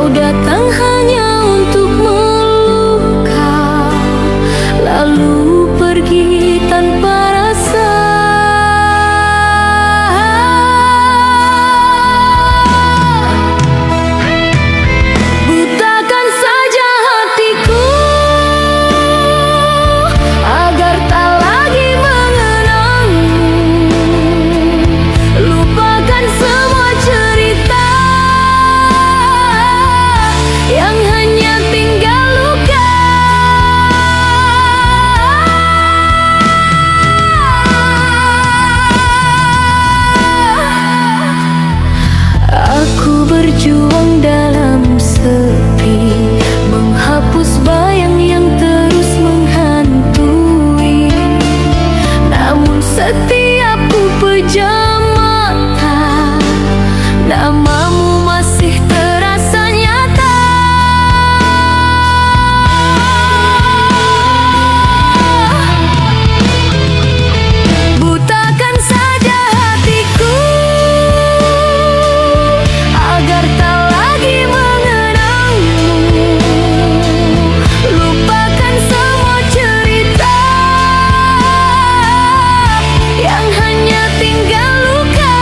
Kau datang hanya untuk meluka, lalu pergi tanpa rasa. Butakan saja hatiku agar tak lagi mengenangmu. Lupakan semua cerita yang hanya tinggal luka. Aku berjuang dalam sepi, menghapus bayang yang terus menghantui. Namun setiap ku pejam mata, namamu masih terasa nyata. Butakan saja hatiku agar tak lagi mengenangmu. Lupakan semua cerita yang hanya tinggal luka.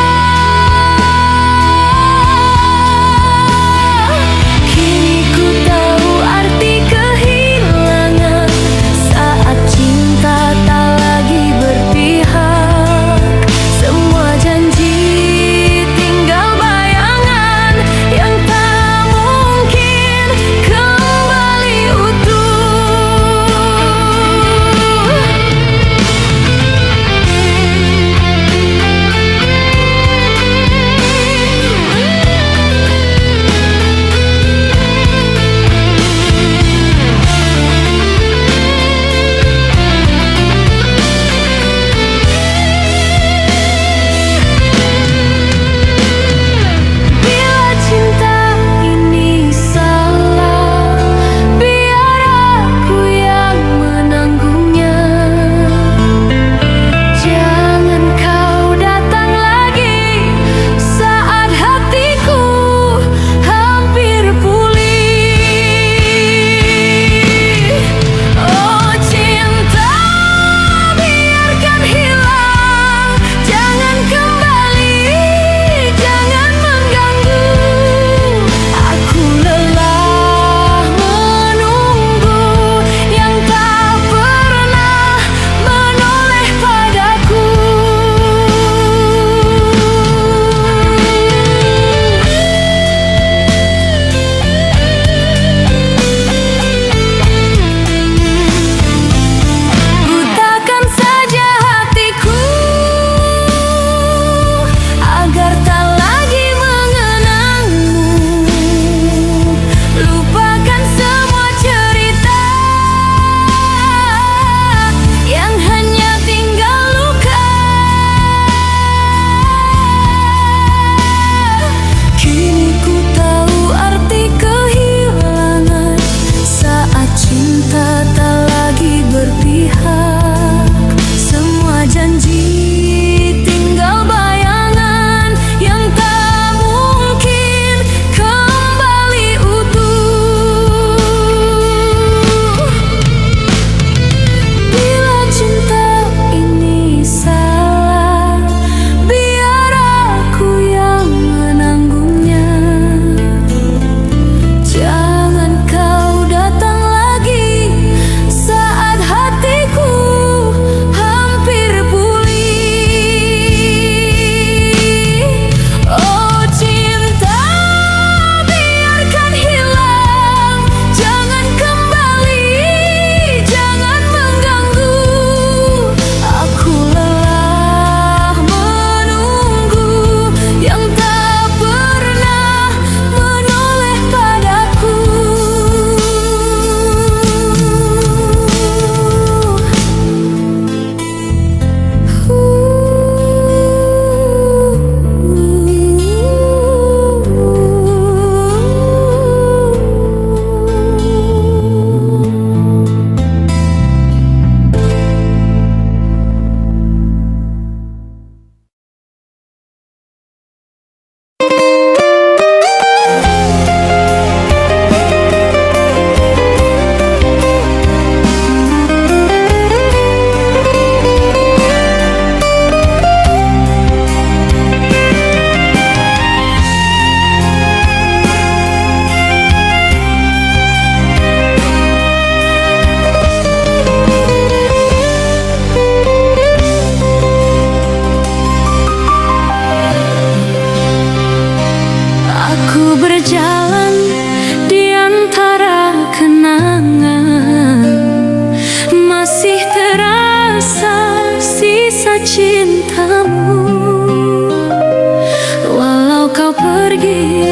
pergi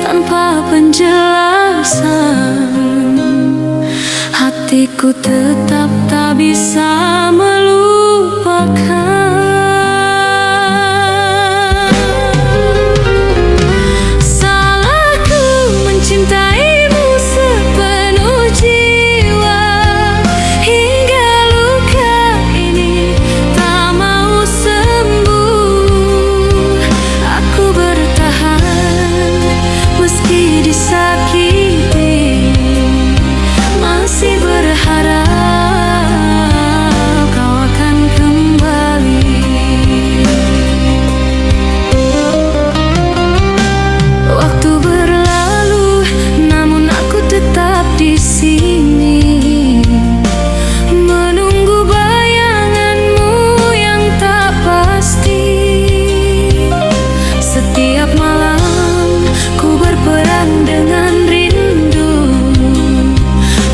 tanpa penjelasan. Hatiku tetap tak bisa melupakan. Salahku mencintaimu sepenuh jiwa, hingga luka ini tak mau sembuh. Aku bertahan meski disakiti, masih berharap kau akan kembali. Waktu berlalu, namun aku tetap di sini, menunggu bayanganmu yang tak pasti. Setiap malam ku berperang dengan rindu,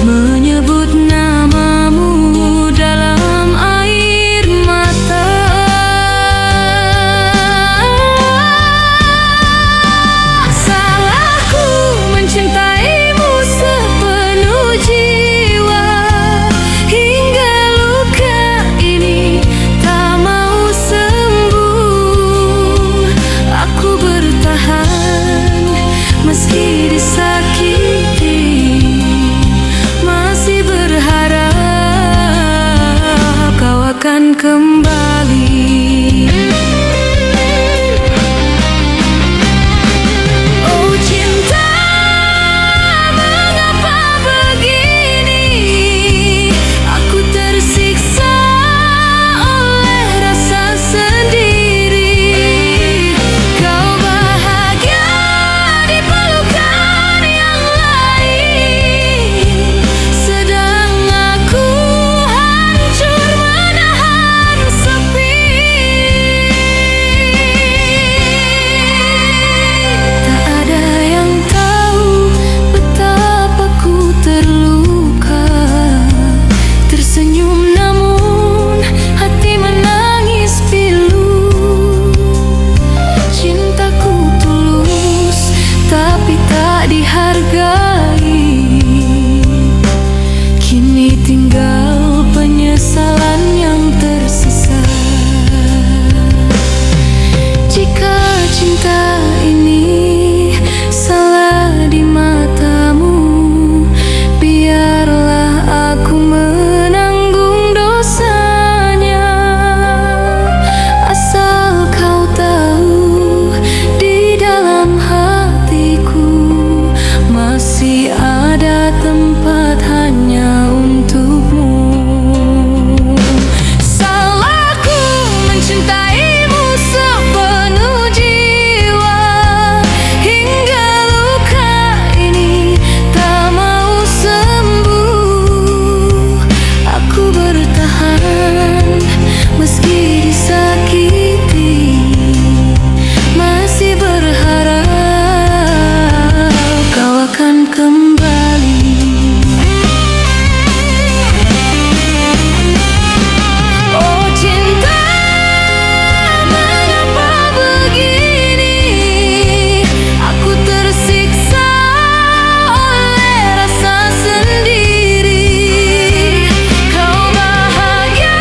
menyebut namamu dalam air mata. Salahku mencintaimu sepenuh jiwa, hingga luka ini tak mau sembuh. Aku bertahan meski disakiti, masih berharap kau akan kembali. Oh cinta, mengapa begini? Aku tersiksa oleh rasa sendiri. Kau bahagia di pelukan yang lain, sedang aku hancur menahan sepi. Tak ada yang tahu betapa ku terluka, tersenyum namun hati menangis pilu. Cintaku tulus tapi tak dihargai, kini tinggal penyesalan yang tersisa. Jika cinta ini salah di matamu, biarlah aku menanggung dosanya. Asal kau tahu, di dalam hatiku masih ada tempat hanya untukmu. Salahku mencintaimu sepenuh jiwa, hingga luka ini tak mau sembuh. Aku bertahan meski disakiti, masih berharap kau akan kembali. Oh cinta, mengapa begini? Aku tersiksa oleh rasa sendiri. Kau bahagia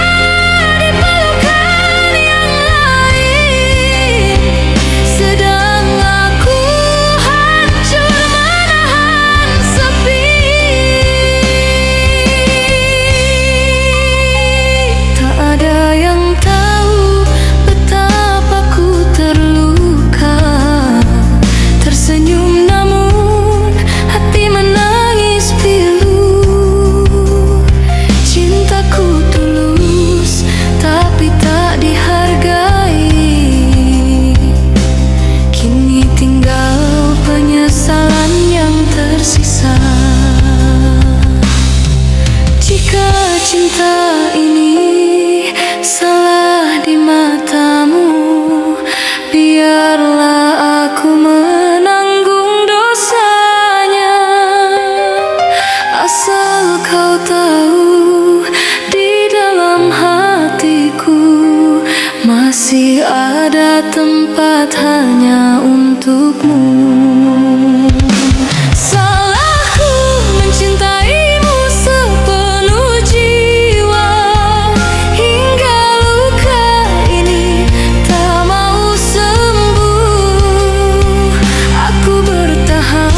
di pelukan yang lain, sedang aku hancur menahan sepi. Tak ada yang tahu betapa ku terluka, tersenyum namun hati menangis pilu. Cintaku tulus tapi tak dihargai, kini tinggal penyesalan yang tersisa. Jika cinta ini salah di matamu, biarlah aku menanggung dosanya. Asal kau tahu, di dalam hatiku masih ada tempat hanya untukmu. kasihmu. Salahku mencintaimu sepenuh jiwa, hingga luka ini tak mau sembuh. Aku bertahan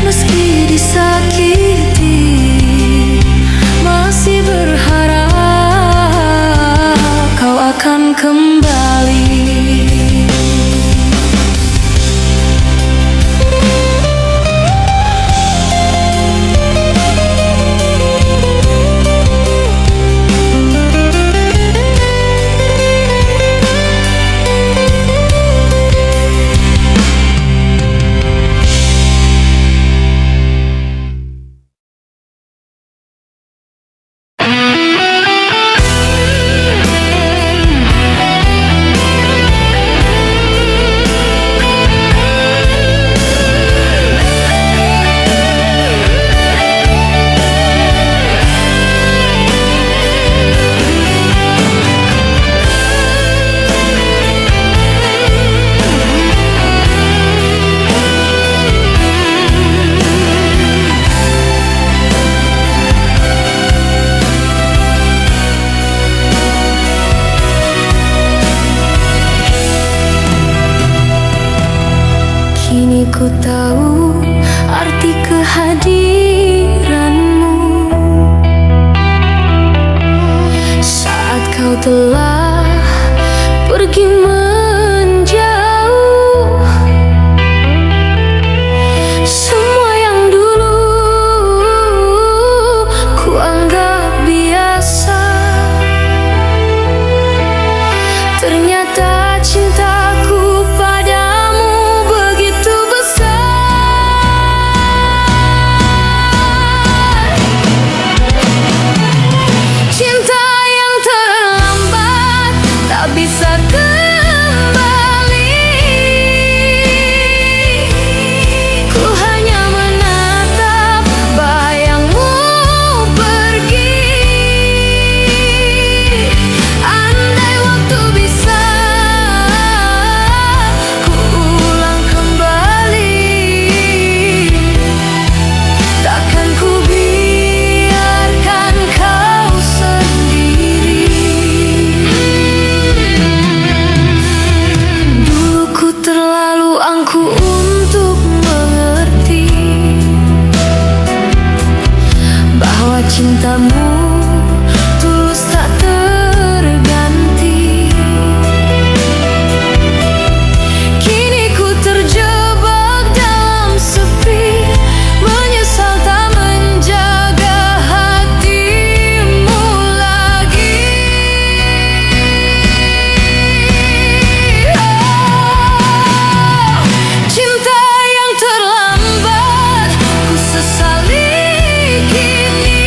meski disakiti, masih berharap kau akan kembali. Kini ku tahu arti kehadiranmu saat kau telah pergi menjauh. Semua yang dulu ku anggap biasa, ternyata cintaku padamu begitu besar. Cinta yang terlambat tak bisa kembali. Ku hanya menatap bayangmu pergi. Andai waktu bisa ku ulang kembali, takkan ku biarkan kau sendiri. Dulu ku terlalu angkuh untuk mengerti bahwa cintamu tulus tak terganti. Kini ku terjebak dalam sepi, menyesal tak menjaga hatimu lagi. Cinta yang terlambat ku sesali kini.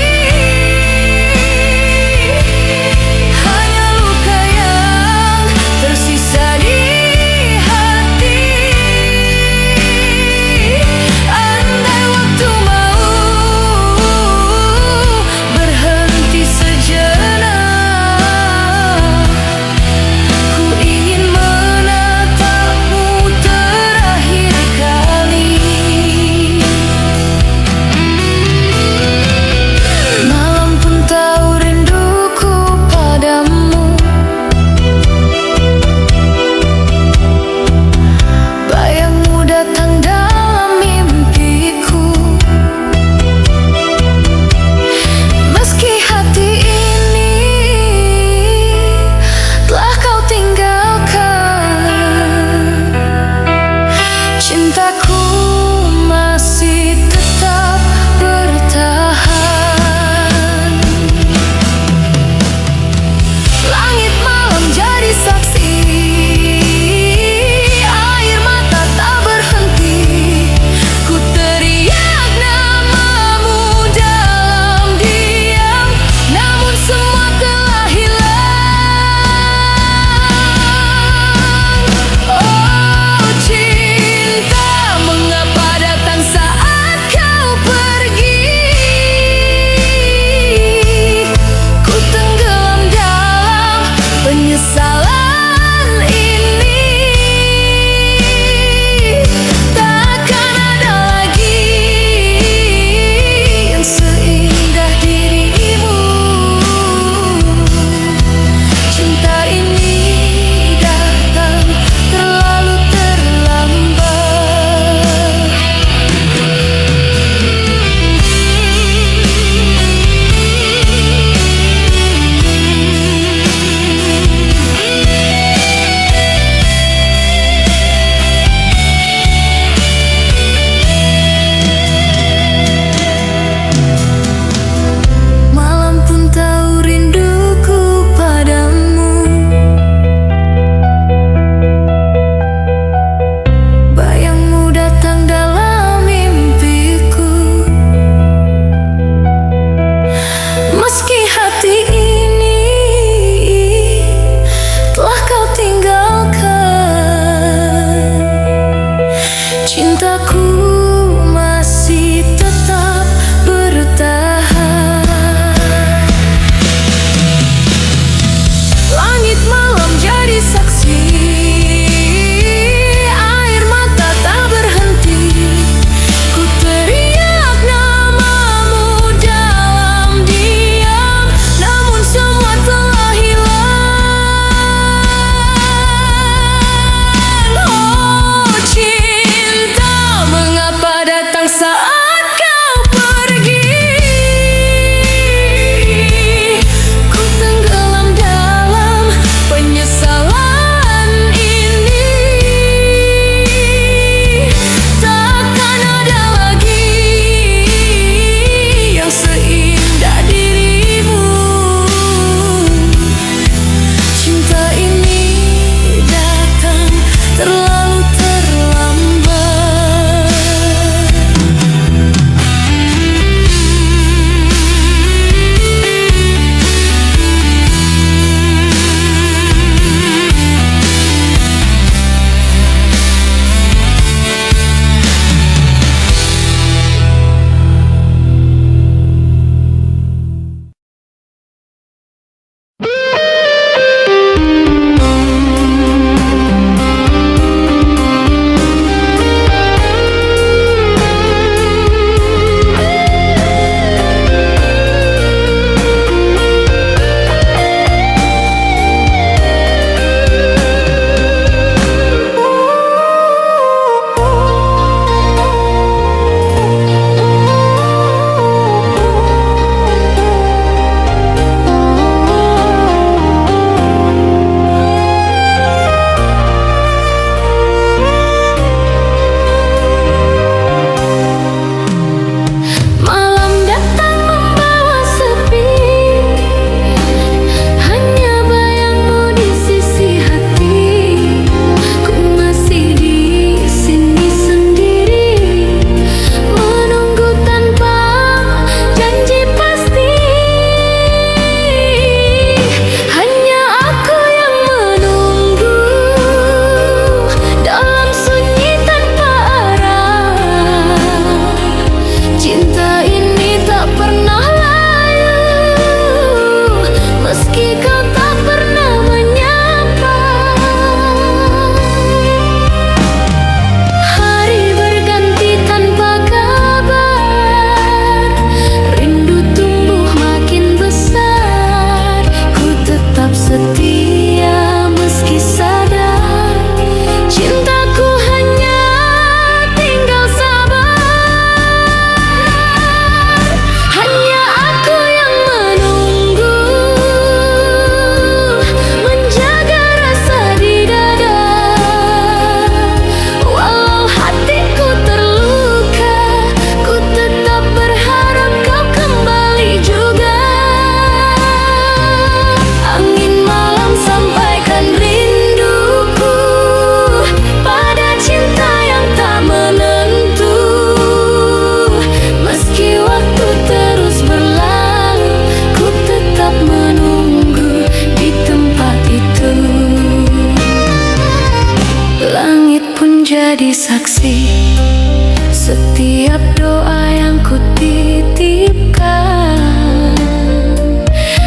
Cintaku masih tetap bertahan. Langit malam jadi saksi, air mata tak berhenti. Ku teriak namamu dalam diam, namun semua telah hilang. Oh cinta, mengapa datang saat kau pergi? Ku tenggelam dalam penyesalan ini. Takkan ada lagi yang seindah dirimu. Cinta ini datang terlalu terlambat. Malam datang membawa sepi, hanya bayangmu di sisi hati. Ku masih di sini sendiri, menunggu tanpa janji pasti. Hanya aku yang menunggu dalam sunyi tanpa arah. Cinta ini tak pernah layu, meski kau tak pernah menyapa. Hari berganti tanpa kabar, rindu tumbuh makin besar. Ku tetap setia meski sadar, cintaku hanya tinggal sabar. Hanya aku yang menunggu, menjaga rasa di dada. Walau hatiku terluka, ku tetap berharap kau kembali juga. Angin malam sampaikan rinduku pada cinta yang tak menentu. Meski waktu terus berlalu, ku tetap menunggu di tempat itu. Langit pun jadi saksi, setiap doa yang ku titipkan.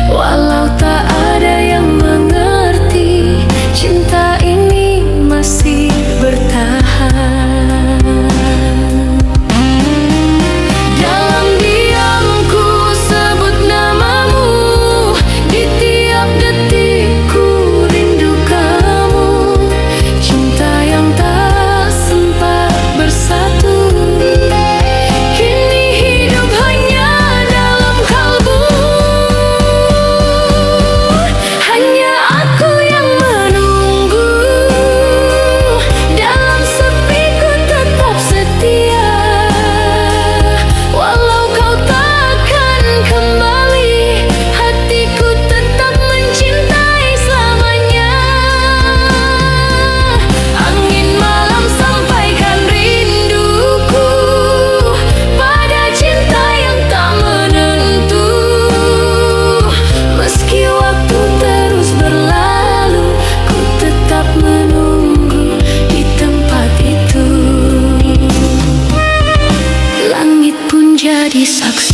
Walau tak ada yang mengerti, cinta ini masih bertahan. Dalam diamku sebut namamu, di tiap detikku rindu kamu. Cinta yang tak sempat bersatu, kini hidup hanya dalam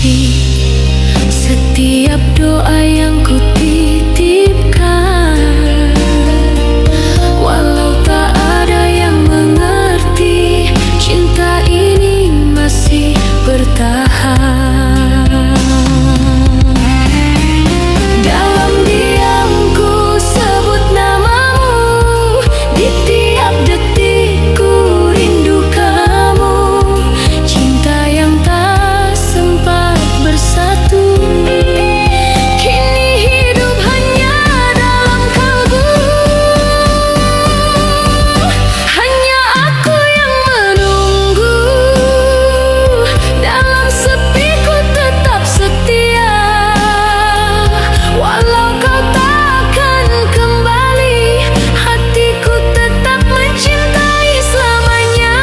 hati. Setiap doa yang ku titipkan, walau tak ada yang mengerti, cinta ini masih bertahan. Dalam diam ku sebut namamu, di tiap detik ku rindu kamu. Cinta yang tak sempat bersatu, kini hidup hanya dalam kalbu. Hanya aku yang menunggu, dalam sepi ku tetap setia. Walau kau takkan kembali, hatiku tetap mencintai selamanya.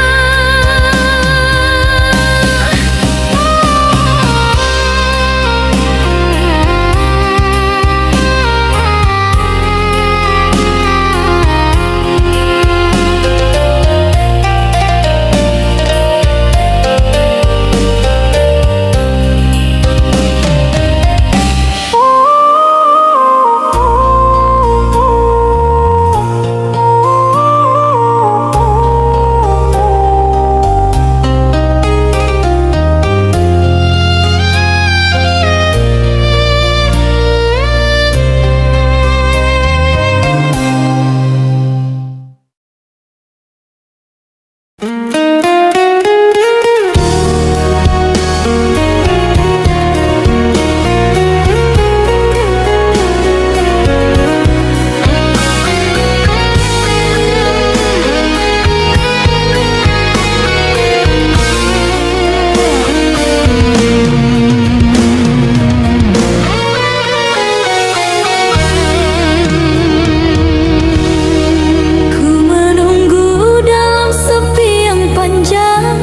Ku menunggu dalam sepi yang panjang,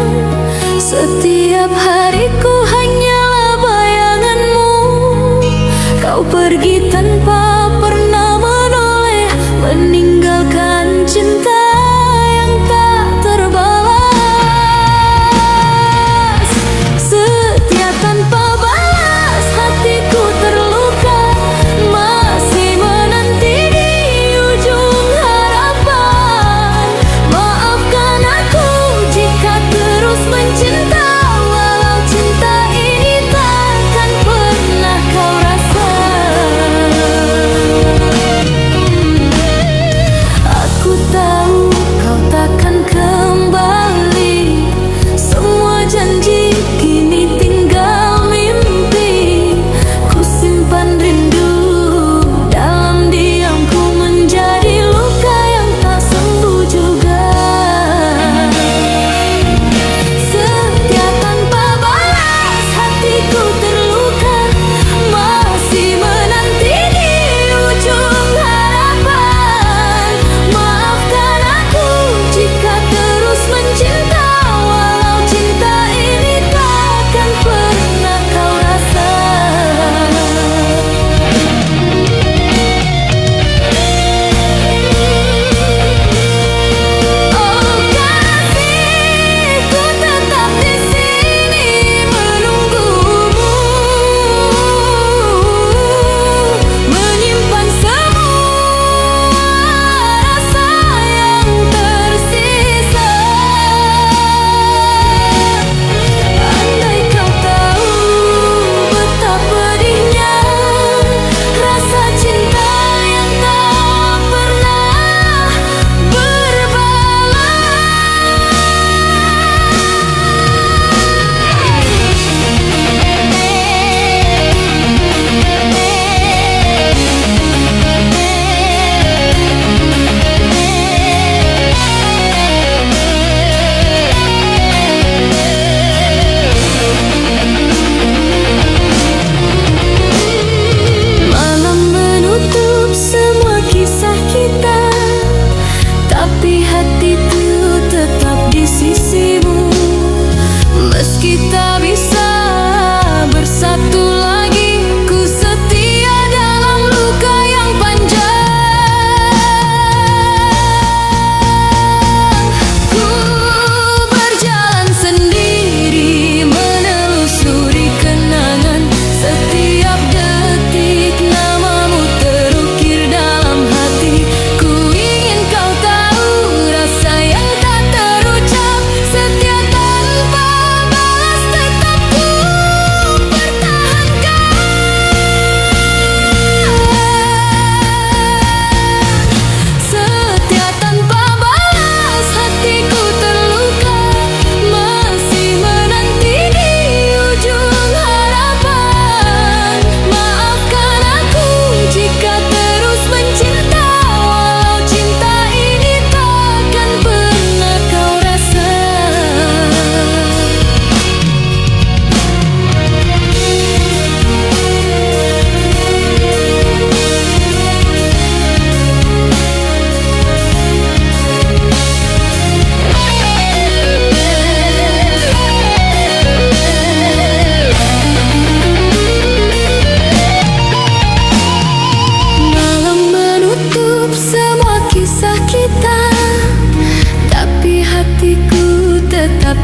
setiap hariku hanyalah bayanganmu. Kau pergi tanpa pernah menoleh, meninggalkan cinta yang tak terbalas. Setia tanpa balas, hatiku terluka, masih menanti di ujung harapan. Maafkan aku jika terus mencinta, walau cinta ini takkan pernah kau rasa.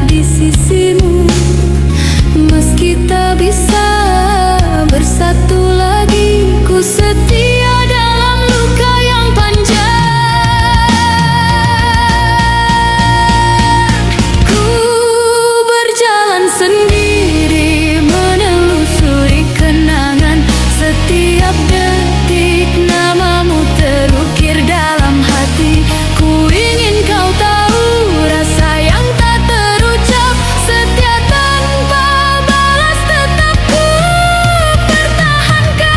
di sisimu. Meski tak bisa bersatu lagi, ku setia dalam luka yang panjang. Ku berjalan sendiri menelusuri kenangan. Setiap detik namamu terukir dalam hati. Ku ingin kau tahu rasa yang tak terucap. Setia tanpa balas tetap ku pertahankan.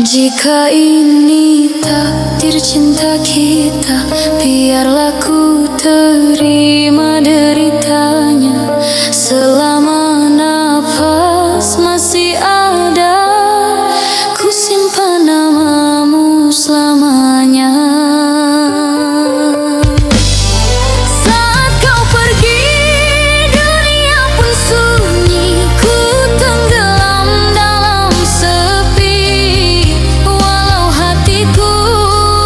Jika ini takdir cinta kita, biarlah ku terima deritanya. Selama nafas masih ada, ku simpan namamu selamanya. Saat kau pergi, dunia pun sunyi, ku tenggelam dalam sepi. Walau hatiku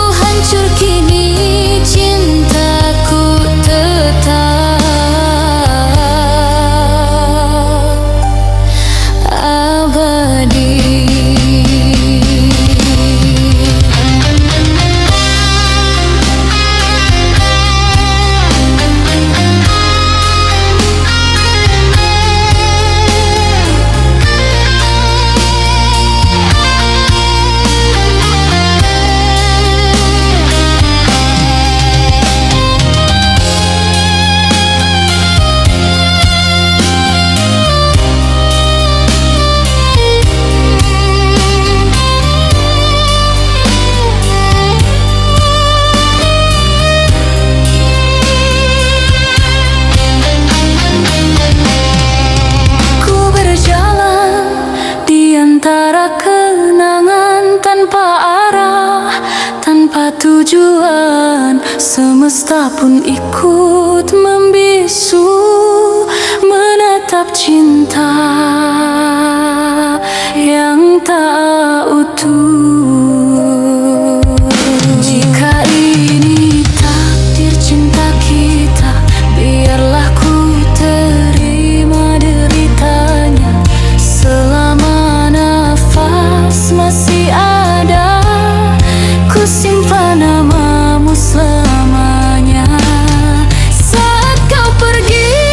hancur kini, cintaku tetap abadi. Antara kenangan tanpa arah, tanpa tujuan, semesta pun ikut membisu, menatap cinta yang tak utuh. Jika ini takdir cinta kita, biarlah ku terima deritanya. Selama masih ada, ku simpan namamu selamanya. Saat kau pergi,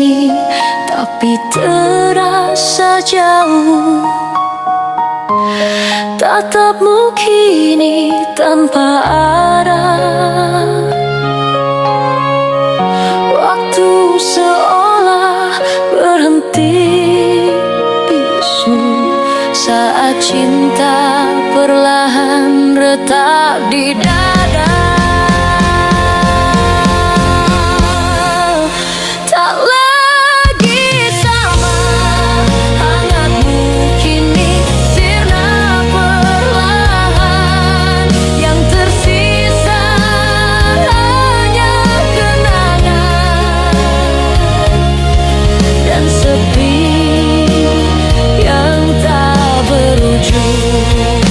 sini, tapi terasa jauh. Tatapmu kini tanpa arah, waktu seolah berhenti bisu saat cinta perlahan retak di dada. Tak lagi sama hangatmu kini sirna perlahan, yang tersisa hanya kenangan dan sepi yang tak berujung.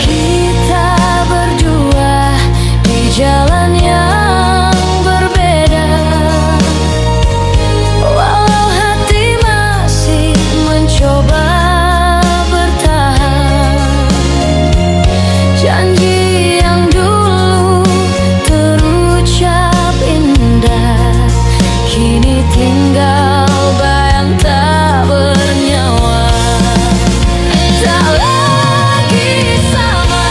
Kita berdua di jalan yang berbeda, walau hati masih mencoba bertahan. Janji yang dulu terucap indah kini tinggal bayang tak bernyawa. Tak lagi sama,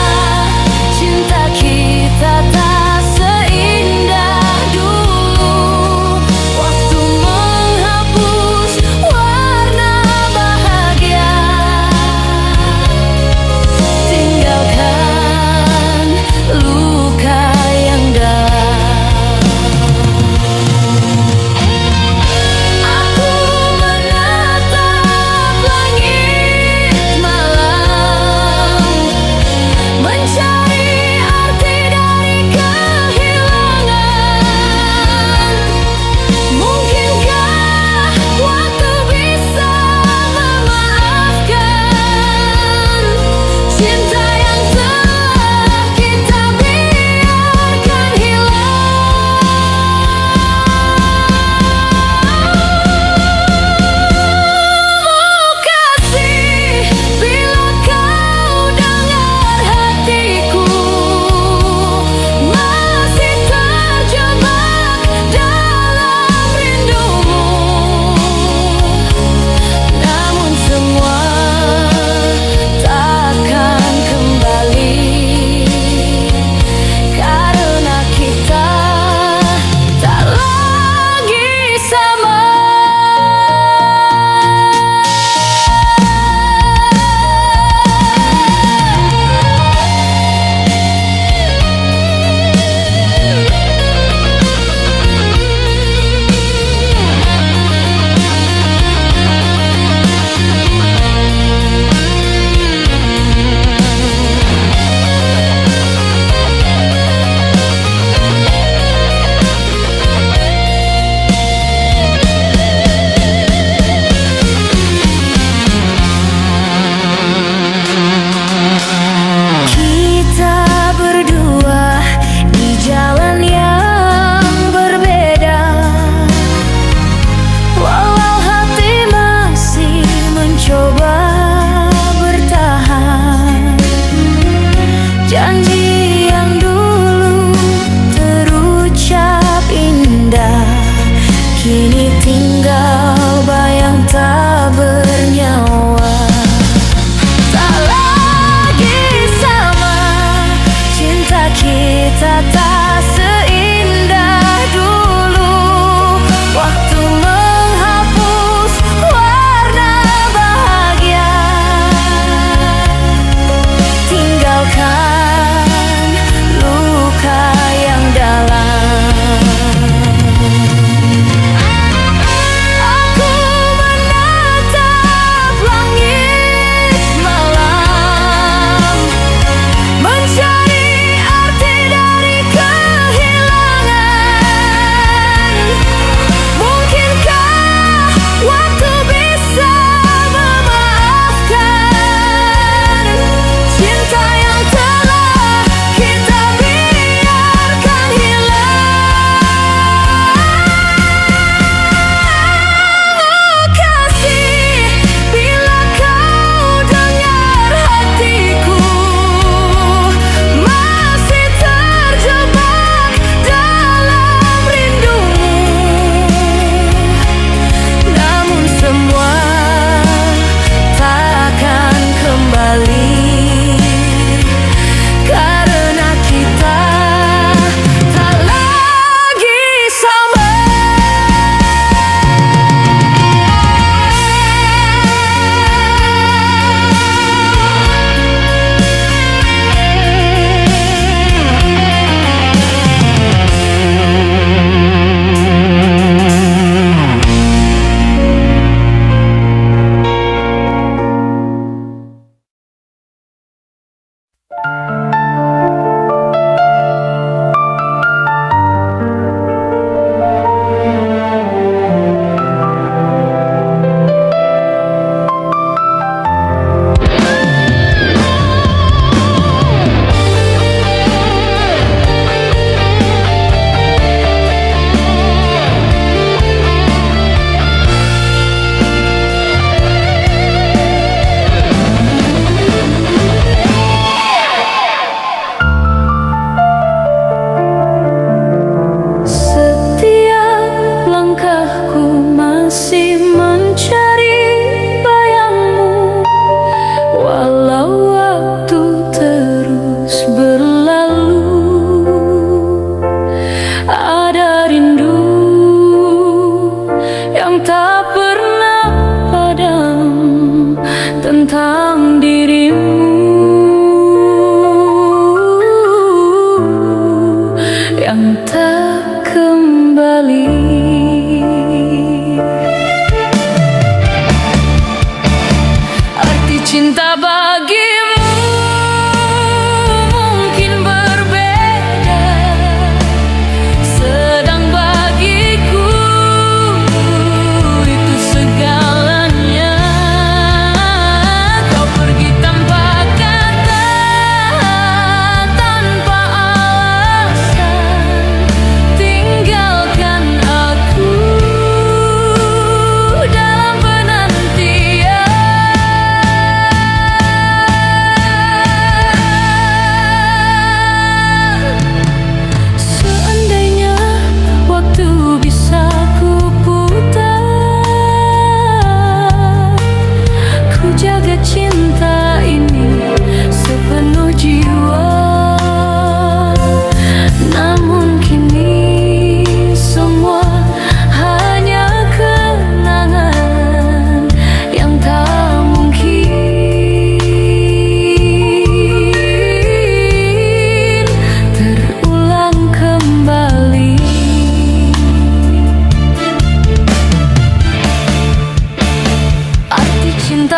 cinta kita tak seindah dulu. Waktu menghapus warna bahagia, tinggalkan luka yang dalam. Aku menatap langit malam, mencari arti dari kehilangan. Mungkinkah waktu bisa memaafkan cinta yang telah kita biarkan hilang? Kasih, bila kau dengar hatiku masih terjebak dalam rindumu, namun semua takkan kembali karena kita tak lagi sama. Kita berdua di jalan yang berbeda, walau hati masih mencoba bertahan. Janji yang dulu terucap indah kini tinggal bayang tak bernyawa. Tak lagi sama, cinta kita tak seindah dulu. Waktu menghapus warna bahagia, tinggalkan luka yang dalam.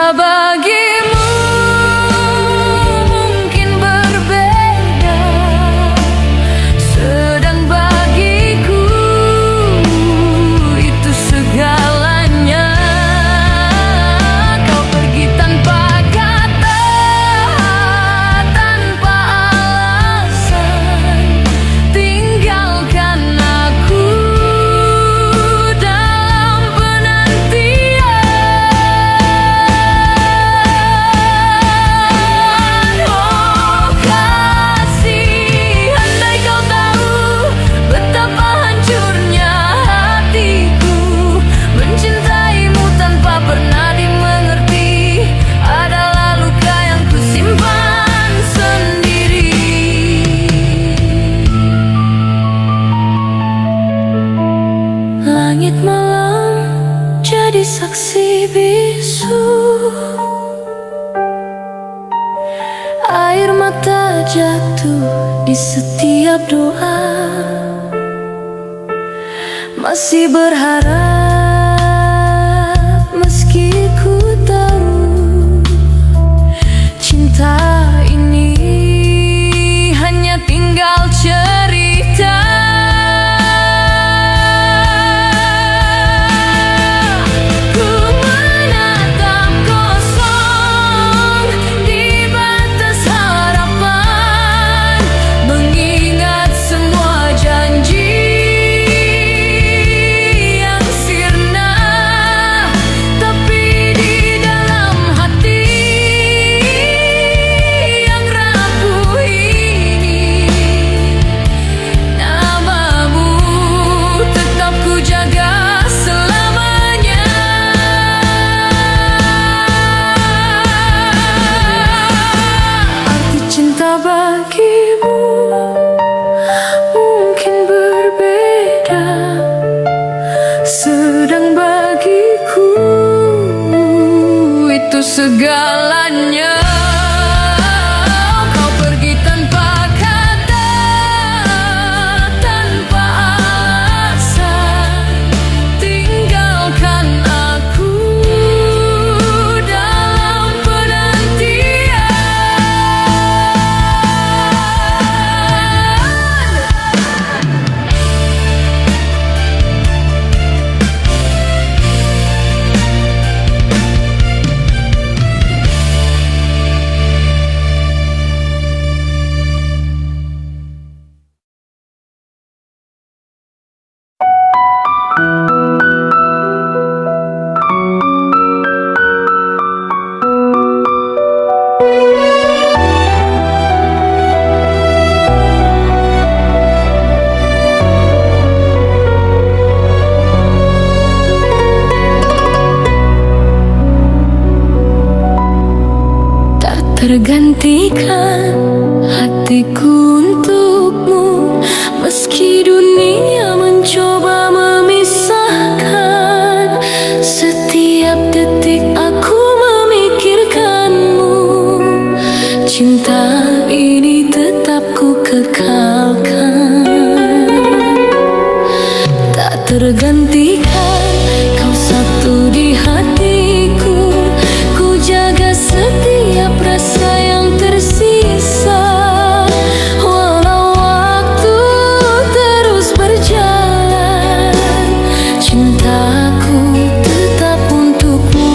cinta bagimu mungkin berbeda, sedang bagiku itu segalanya. Kau pergi tanpa kata, tanpa alasan, tinggalkan aku dalam penantian. Oh kasih, andai kau tahu betapa hancurnya hatiku mencintaimu tanpa pernah dimengerti, adalah luka yang kusimpan sendiri. Langit malam jadi saksi bisu, air mata jatuh di setiap doa, masih berharap meski ku tahu cinta ini hanya tinggal cerita. Ku menatap kosong di batas harapan, mengingat semua janji yang sirna, tapi di dalam hati yang rapuh ini, namamu tetap ku jaga selamanya. Arti cinta bagimu mungkin berbeda, sedang bagiku itu segalanya. Kau pergi tanpa kata, tanpa alasan, tinggalkan aku dalam penantian. Tak tergantikan hatiku untukmu, meski dunia mencoba memisahkan. Setiap detik aku memikirkanmu, cinta ini tetap ku kekalkan. Tak tergantikan, kau satu di hatiku, ku jaga setiap rasa yang tersisa. Walau waktu terus berjalan, cintaku tetap untukmu.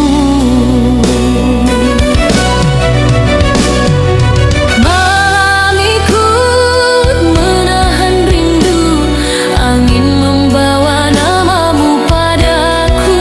Malam ikut menahan rindu, angin membawa namamu padaku.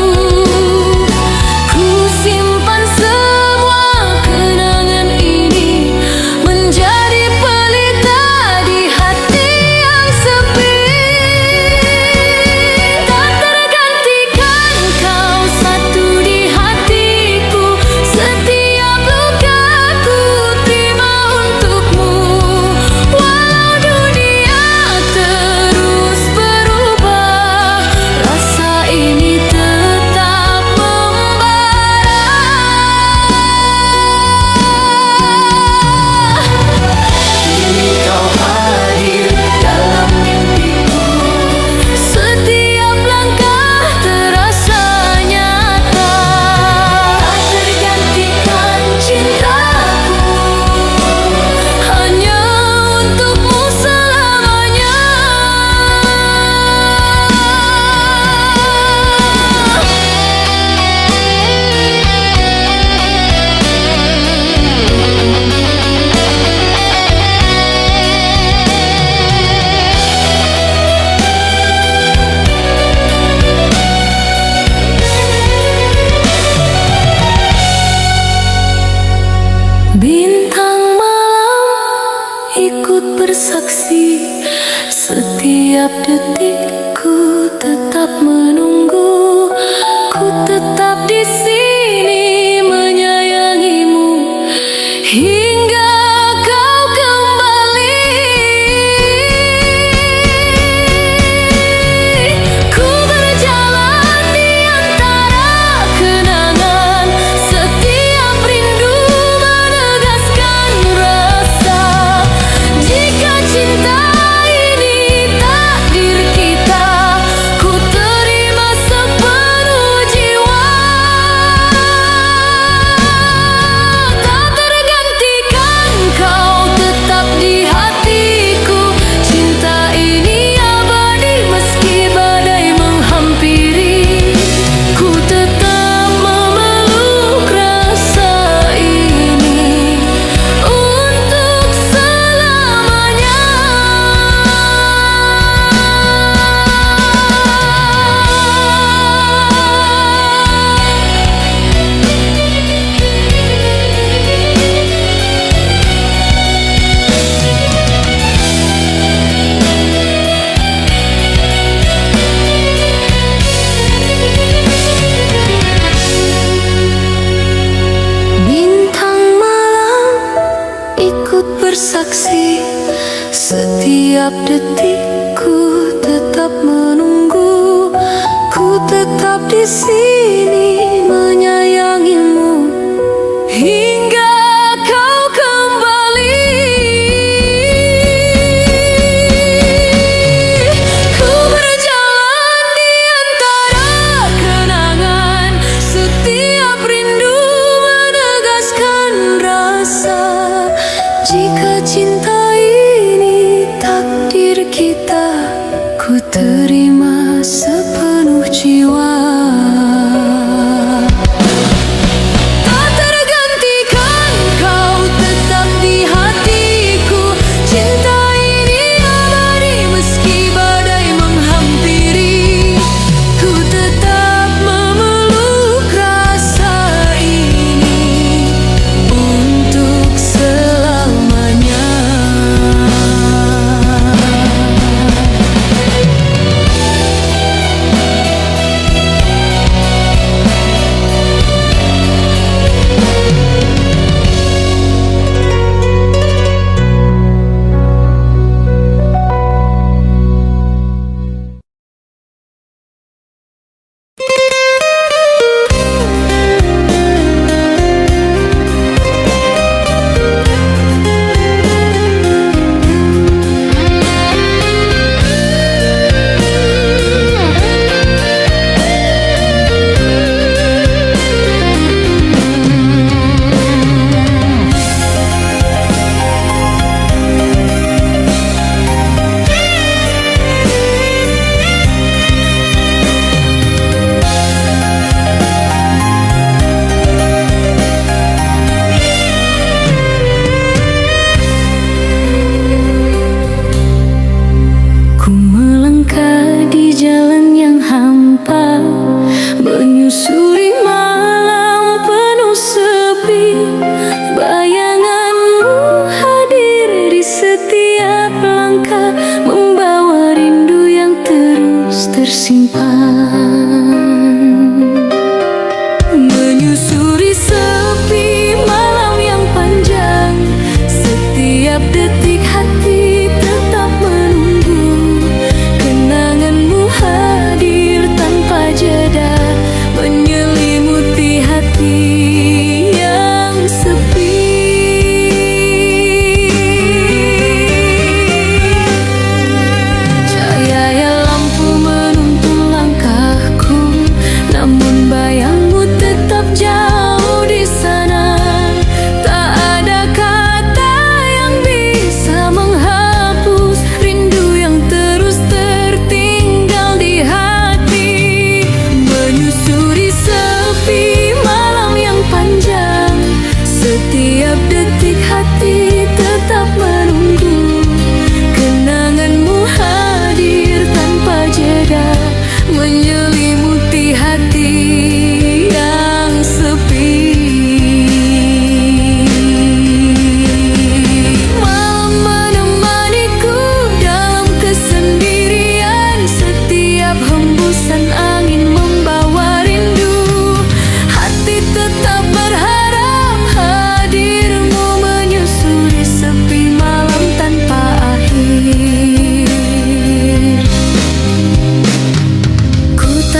Setiap detik ku tetap menunggu, ku tetap di sini menyayangimu hingga kau kembali. Ku berjalan di antara kenangan, setiap rindu menegaskan rasa. Jika cinta bersaksi, setiap detik ku tetap menunggu, ku tetap di sini menyayangimu hingga kau kembali. Ku berjalan di antara kenangan, setiap rindu menegaskan rasa. Jika cinta ini takdir kita, ku terima sepenuh jiwa. Tak tergantikan kau tetap di hatiku, cinta ini abadi meski badai menghampiri. Ku tetap memeluk rasa ini untuk selamanya. Menyusuri malam penuh sepi, bayanganmu hadir di setiap langkah, membawa rindu yang terus tersimpan. Menyusuri sepi malam yang panjang, setiap detik hati tetap menunggu, kenanganmu hadir tanpa jeda, menyelimuti hati yang sepi. Cahaya lampu menuntun langkahku,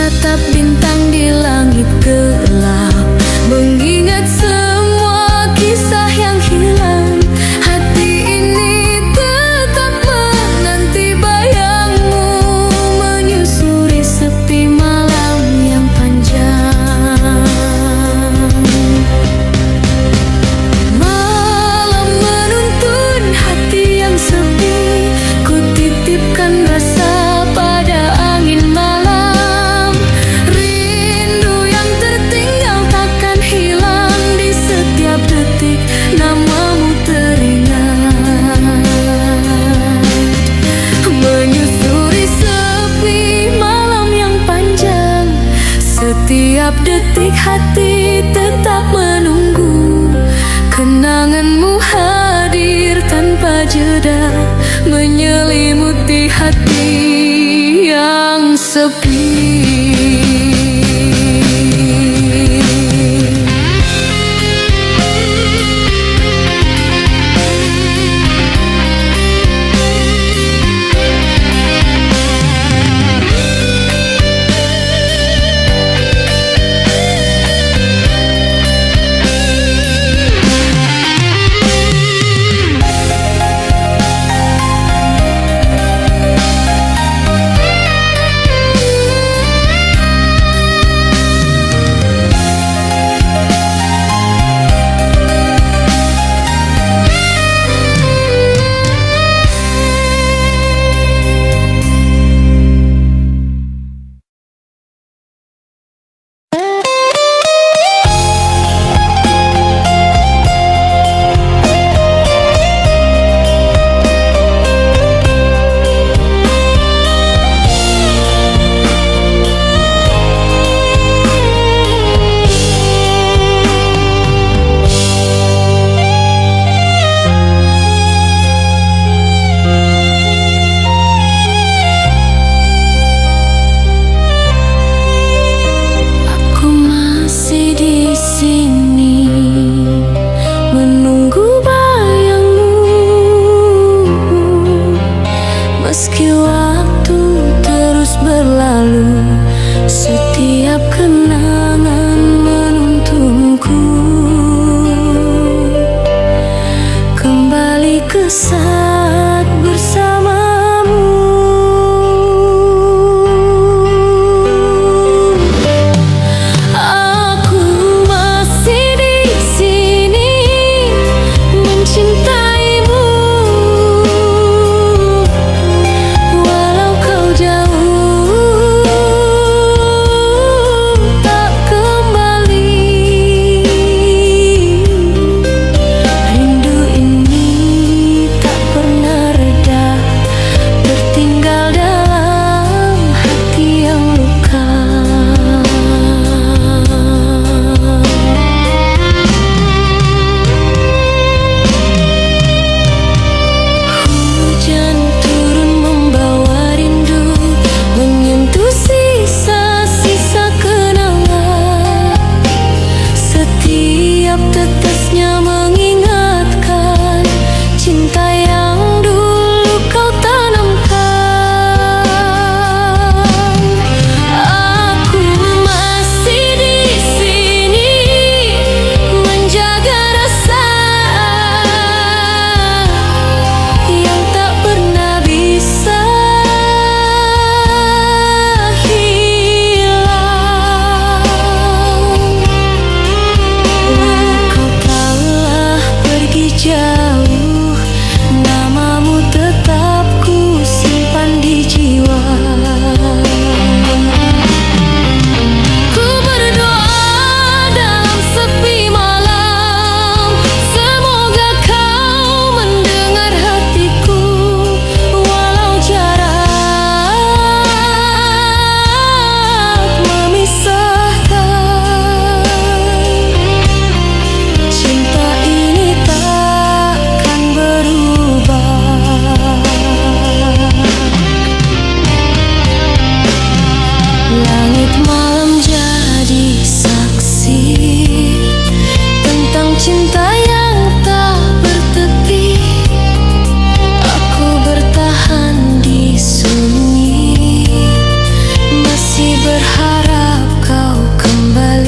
Menatap bintang di langit gelap, mengingat semua kisah yang hilang. Hati ini tetap menanti bayangmu, menyusuri sepi malam yang panjang. Malam menuntun hati yang sepi, ku titipkan rasa pada angin malam. Rindu yang tertinggal takkan hilang, di setiap detik namamu teringat. Menyusuri sepi malam yang panjang, setiap detik hati tetap menunggu. Kenanganmu hadir tanpa jeda, menyelimuti hati yang sepi.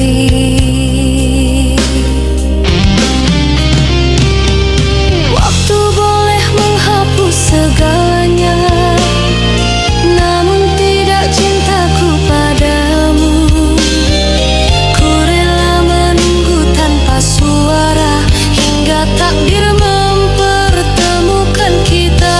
Waktu boleh menghapus segalanya, namun tidak cintaku padamu. Ku rela menunggu tanpa suara hingga takdir mempertemukan kita.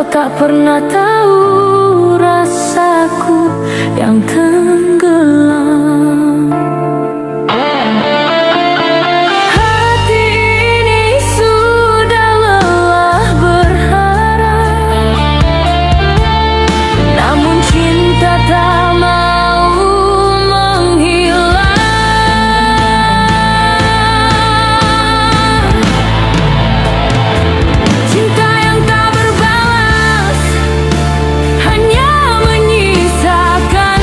tak pernah tahu rasaku yang tenggelam. Hati ini sudah lelah berharap, namun cinta tak mau menghilang. Cinta yang tak berbalas hanya menyisakan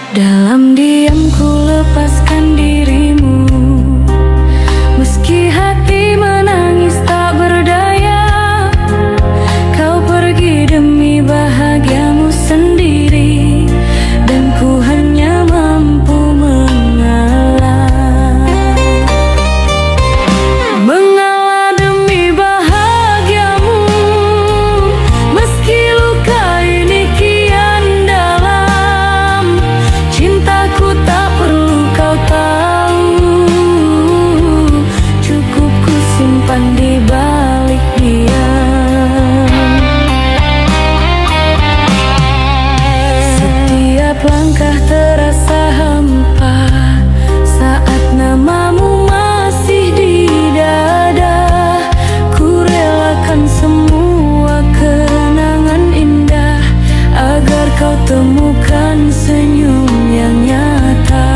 Dalam diam ku lepaskan dirimu, meski hati menangis tak berdaya. Kau pergi demi bahagiamu sendiri, dan ku hanya mampu mengalah. Mengalah demi bahagiamu, meski luka ini kian dalam. Cintaku tak perlu kau tahu, cukup ku simpan di balik diam. Setiap langkah terasa hampa saat namamu masih di dada. Ku relakan semua kenangan indah agar kau temukan senyum yang nyata.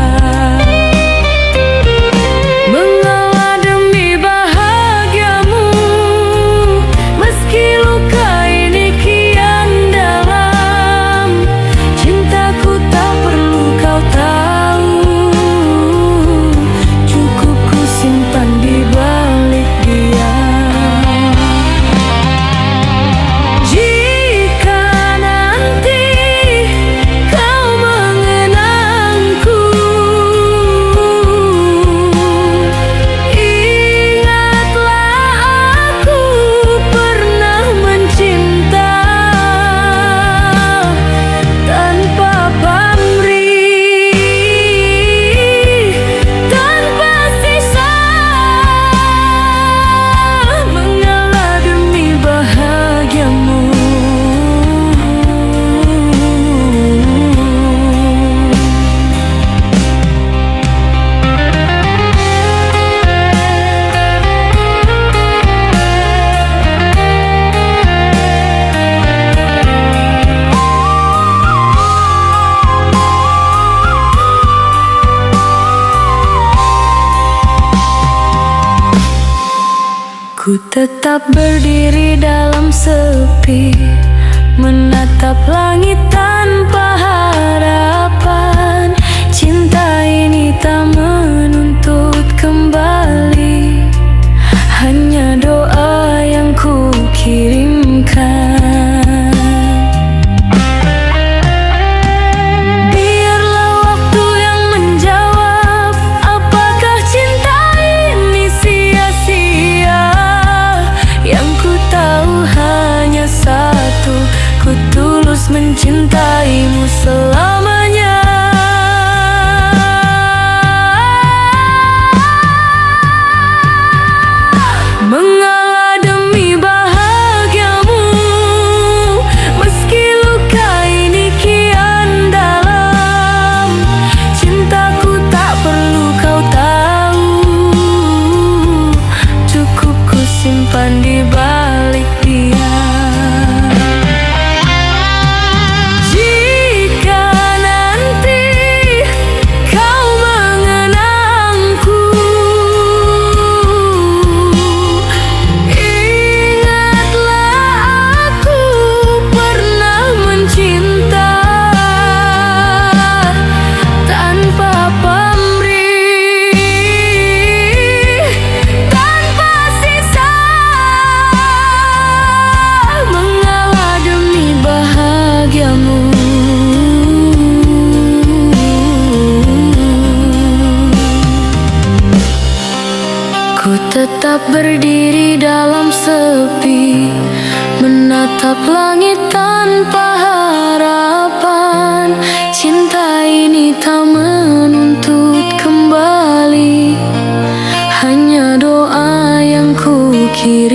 Mengalah demi bahagiamu, meski luka ini kian dalam. Cintaku tak perlu kau tahu, cukup ku simpan di balik diam. Jika nanti kau mengenangku, ingatlah aku pernah mencinta tanpa pamrih, tanpa sisa. Mengalah demi bahagiamu. Ku tetap berdiri dalam sepi, menatap langit tanpa harapan. Cinta ini tak menuntut kembali, hanya doa yang ku kirimkan. Biarlah waktu yang menjawab, apakah cinta ini sia-sia. Yang ku tahu hanya satu, ku tulus mencintaimu selamanya. Mengalah demi bahagiamu, meski luka ini kian dalam. Cintaku tak perlu kau tahu, cukup ku simpan di balik diam. Jika nanti kau mengenangku, ingatlah aku pernah mencinta tanpa pamrih, tanpa sisa. Mengalah demi bahagiamu. Ku tetap berdiri dalam sepi, menatap langit tanpa harapan. Cinta ini tak menuntut kembali, hanya doa yang ku kirim.